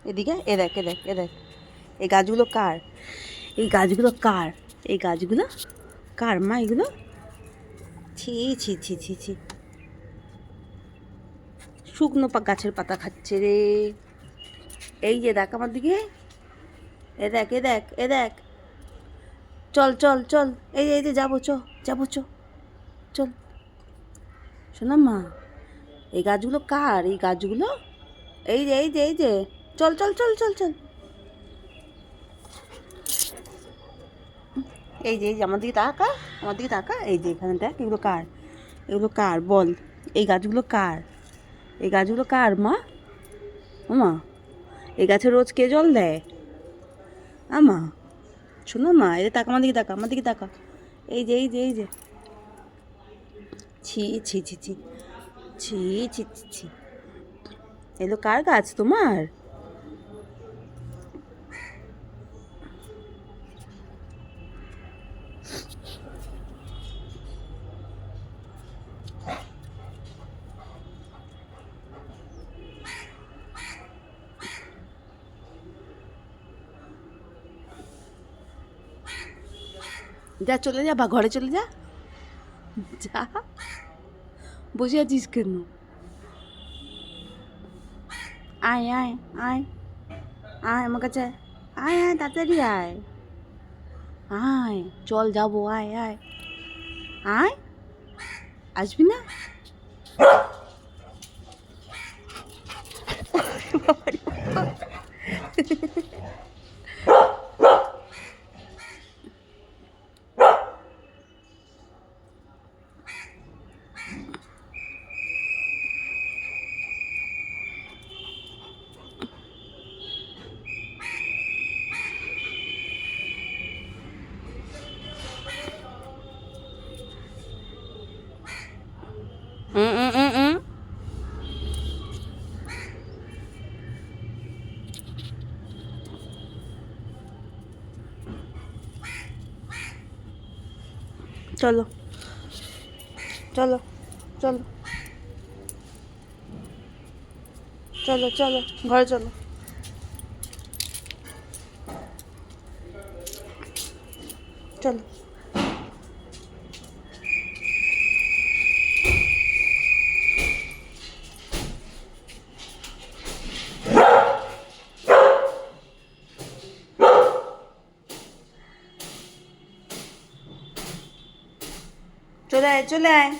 এদিকে এ দেখ এ দেখ এ দেখ, এই গাছগুলো কার? এই গাছগুলো কার? এই গাছগুলো কার মা এগুলো? ছি ছি ছি ছি ছি, শুকনো গাছের পাতা খাচ্ছে রে। এই যে দেখ আমার দিকে, এ দেখ এ দেখ এ দেখ, চল চল চল, এই যে যাবো, যাবো চল। শোনা মা, এই গাছগুলো কার? এই গাছগুলো এই যে চল চল চল চল চল। এই যে আমার দিকে তাকা, আমার দিকে তাকা, এই যে এখানে দেখ, এগুলো কার? এগুলো কার বল? এই গাছগুলো কার? এই গাছগুলো কার মা? মা, এই গাছে রোজ কে জল দেয়? আমা, শোনো মা, এই তাকা, আমার দিকে তাকা, আমার দিকে তাকা, এই যে ছি ছি ছি ছি ছি ছি ছি ছি, এগুলো কার গাছ তোমার? যা চলে যা, বা ঘরে চলে যা, যা, বসে আছিস কেন? আয় আয় আয় আয় আমার কাছে, আয় আয় তাড়াতাড়ি আয়, আয় চল যাবো, আয় আয় আয়, আসবি না? হুম। চলো চলো চলো চলো চলো, ঘরে চলো। চলো চলে আয় চলে আয়।